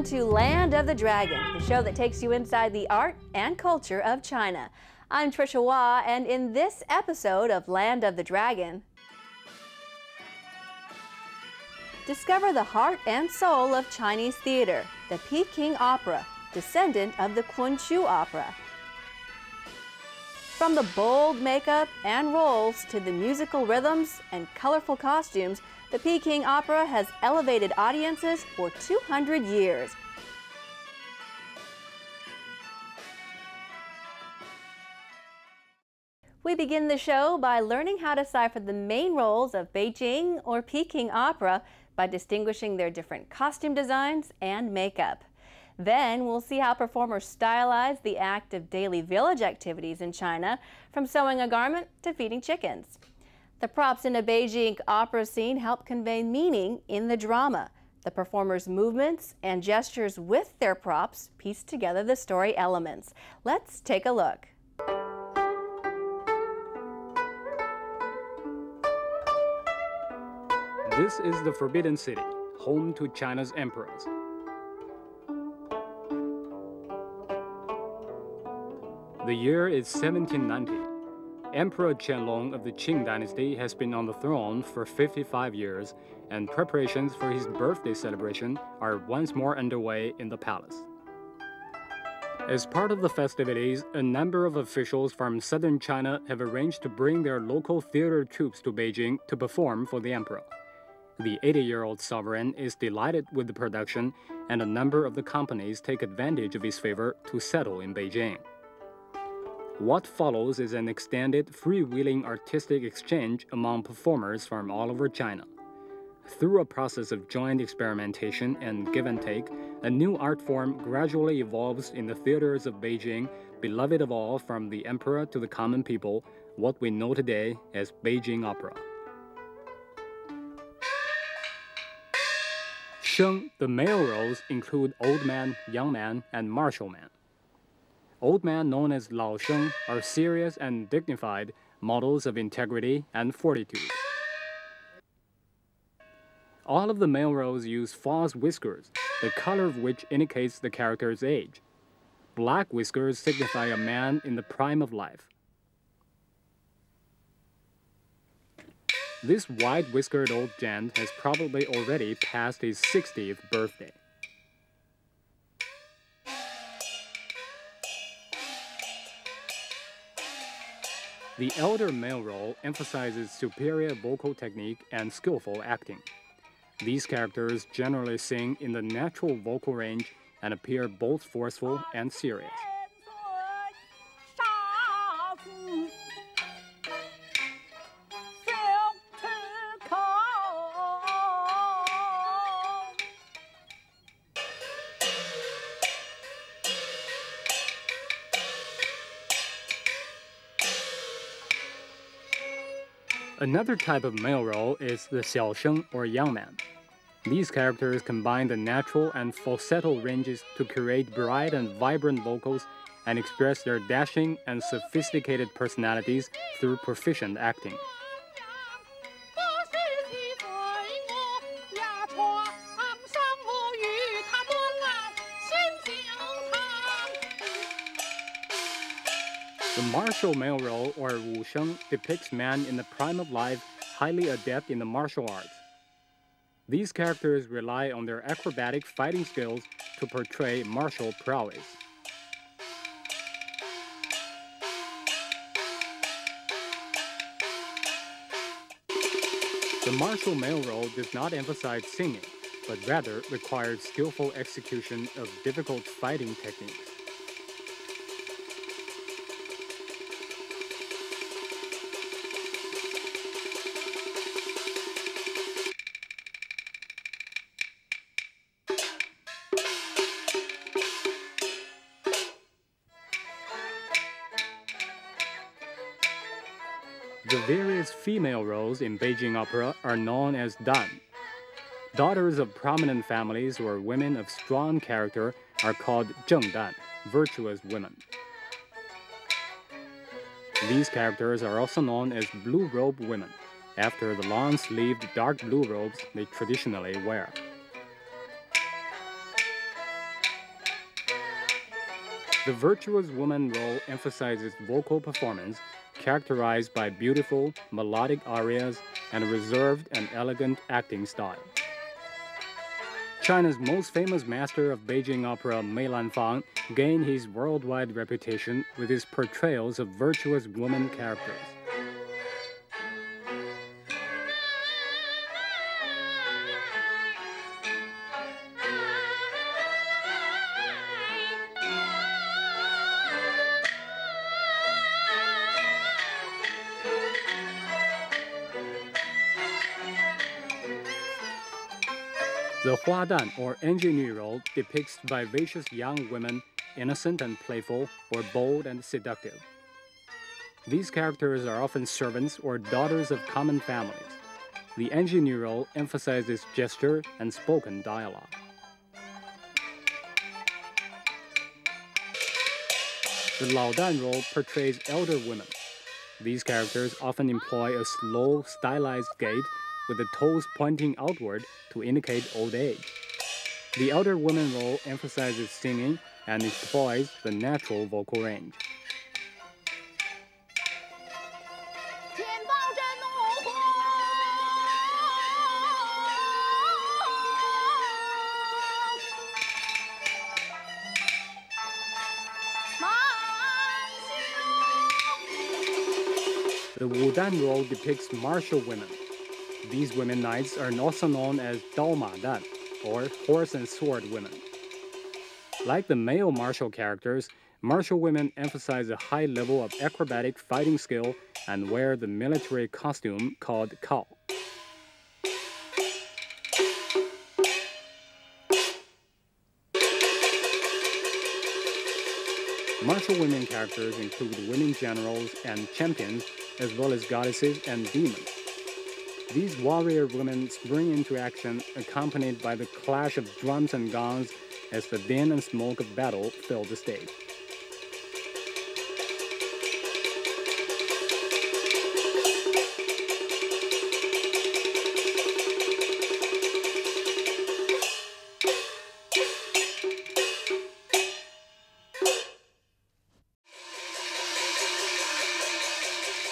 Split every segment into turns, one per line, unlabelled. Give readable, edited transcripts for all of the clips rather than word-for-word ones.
to Land of the Dragon, the show that takes you inside the art and culture of China. I'm Trisha Wah, and in this episode of Land of the Dragon, discover the heart and soul of Chinese theater, the Peking Opera, descendant of the Kunqiu Opera. From the bold makeup and roles to the musical rhythms and colorful costumes, the Peking Opera has elevated audiences for 200 years. We begin the show by learning how to cipher the main roles of Beijing or Peking Opera by distinguishing their different costume designs and makeup. Then we'll see how performers stylize the act of daily village activities in China, from sewing a garment to feeding chickens. The props in a Beijing opera scene help convey meaning in the drama. The performers' movements and gestures with their props piece together the story elements. Let's take a look.
This is the Forbidden City, home to China's emperors. The year is 1790. Emperor Qianlong of the Qing dynasty has been on the throne for 55 years, and preparations for his birthday celebration are once more underway in the palace. As part of the festivities, a number of officials from southern China have arranged to bring their local theater troupes to Beijing to perform for the emperor. The 80-year-old sovereign is delighted with the production, and a number of the companies take advantage of his favor to settle in Beijing. What follows is an extended, freewheeling artistic exchange among performers from all over China. Through a process of joint experimentation and give and take, a new art form gradually evolves in the theaters of Beijing, beloved of all from the emperor to the common people, what we know today as Beijing Opera. Sheng, the male roles include old man, young man, and martial man. Old men, known as Lao Sheng, are serious and dignified models of integrity and fortitude. All of the male roles use false whiskers, the color of which indicates the character's age. Black whiskers signify a man in the prime of life. This wide-whiskered old gent has probably already passed his 60th birthday. The elder male role emphasizes superior vocal technique and skillful acting. These characters generally sing in the natural vocal range and appear both forceful and serious. Another type of male role is the xiaosheng, or young man. These characters combine the natural and falsetto ranges to create bright and vibrant vocals and express their dashing and sophisticated personalities through proficient acting. The martial male role, or wusheng, depicts man in the prime of life, highly adept in the martial arts. These characters rely on their acrobatic fighting skills to portray martial prowess. The martial male role does not emphasize singing, but rather requires skillful execution of difficult fighting techniques. The various female roles in Beijing Opera are known as dan. Daughters of prominent families or women of strong character are called zhengdan, virtuous women. These characters are also known as blue robe women, after the long-sleeved dark blue robes they traditionally wear. The virtuous woman role emphasizes vocal performance, characterized by beautiful, melodic arias and a reserved and elegant acting style. China's most famous master of Beijing opera, Mei Lanfang, gained his worldwide reputation with his portrayals of virtuous woman characters. The huadan, or ingenue role, depicts vivacious young women, innocent and playful, or bold and seductive. These characters are often servants or daughters of common families. The ingenue role emphasizes gesture and spoken dialogue. The laodan role portrays elder women. These characters often employ a slow, stylized gait with the toes pointing outward to indicate old age. The elder woman role emphasizes singing and employs the natural vocal range. The wudan role depicts martial women. These women knights are also known as dao ma dan, or horse and sword women. Like the male martial characters, martial women emphasize a high level of acrobatic fighting skill and wear the military costume called kao. Martial women characters include women generals and champions, as well as goddesses and demons. These warrior women spring into action, accompanied by the clash of drums and gongs as the din and smoke of battle fill the stage.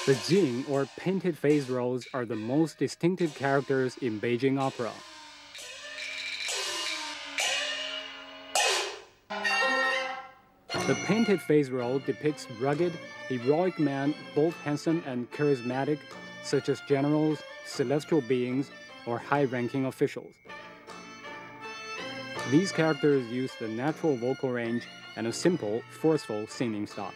The jing, or painted face roles, are the most distinctive characters in Beijing opera. The painted face role depicts rugged, heroic men, both handsome and charismatic, such as generals, celestial beings, or high-ranking officials. These characters use the natural vocal range and a simple, forceful singing style.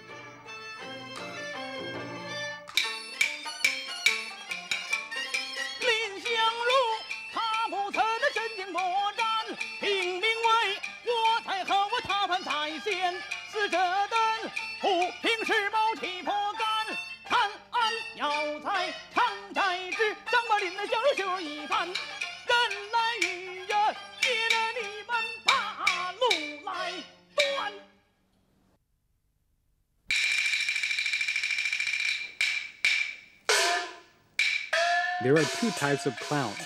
There are two types of clowns,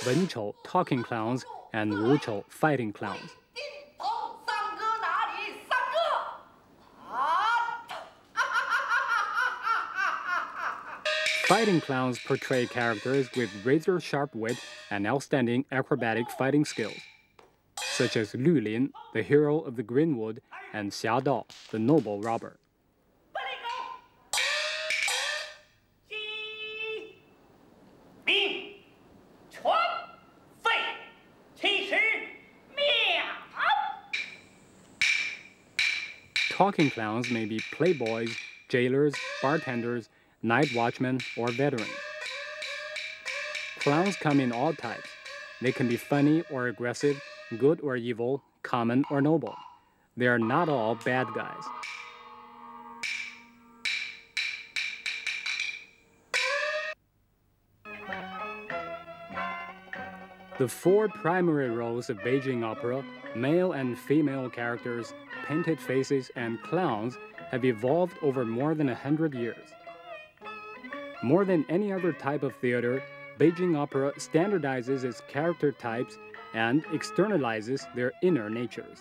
文丑 talking clowns and 武丑 fighting clowns. Fighting clowns portray characters with razor-sharp wit and outstanding acrobatic fighting skills, such as Lü Lin, the hero of the Greenwood, and Xia Dao, the noble robber. Talking clowns may be playboys, jailers, bartenders, night watchmen, or veterans. Clowns come in all types. They can be funny or aggressive, good or evil, common or noble. They are not all bad guys. The four primary roles of Beijing opera, male and female characters, painted faces, and clowns, have evolved over more than 100 years. More than any other type of theater, Beijing opera standardizes its character types and externalizes their inner natures.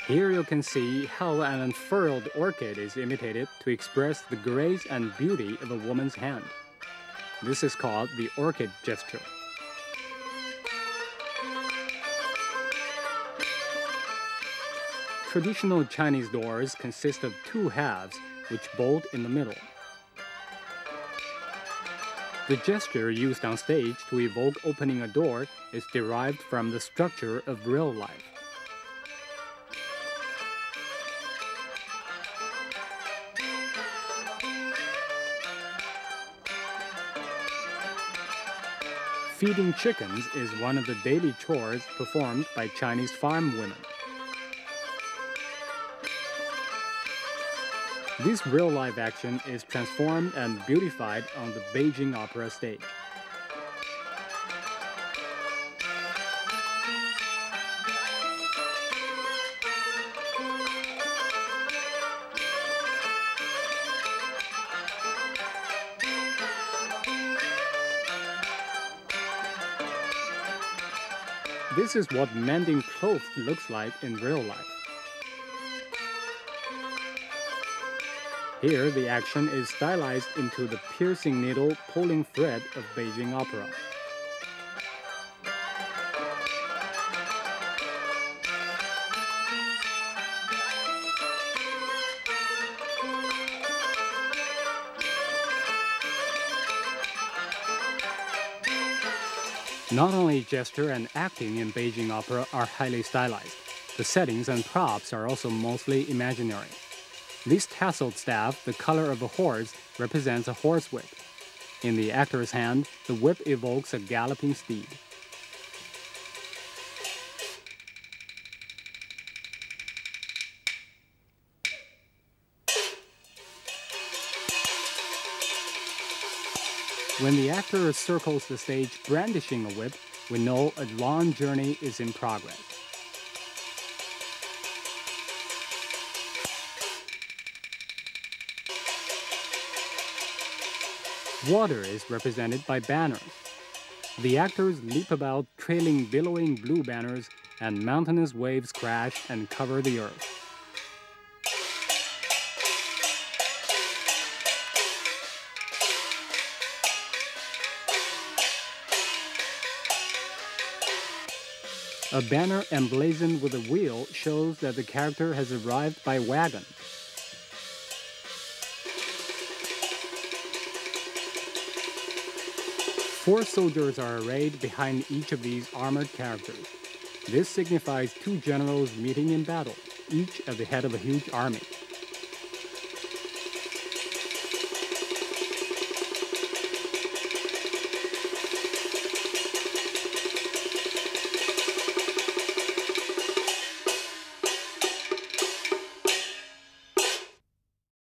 Here you can see how an unfurled orchid is imitated to express the grace and beauty of a woman's hand. This is called the orchid gesture. Traditional Chinese doors consist of two halves, which bolt in the middle. The gesture used on stage to evoke opening a door is derived from the structure of real life. Feeding chickens is one of the daily chores performed by Chinese farm women. This real-life action is transformed and beautified on the Beijing Opera stage. This is what mending clothes looks like in real life. Here, the action is stylized into the piercing needle pulling thread of Beijing Opera. Not only gesture and acting in Beijing Opera are highly stylized, the settings and props are also mostly imaginary. This tasseled staff, the color of a horse, represents a horsewhip. In the actor's hand, the whip evokes a galloping steed. When the actor circles the stage brandishing a whip, we know a long journey is in progress. Water is represented by banners. The actors leap about trailing billowing blue banners, and mountainous waves crash and cover the earth. A banner emblazoned with a wheel shows that the character has arrived by wagon. Four soldiers are arrayed behind each of these armored characters. This signifies two generals meeting in battle, each at the head of a huge army.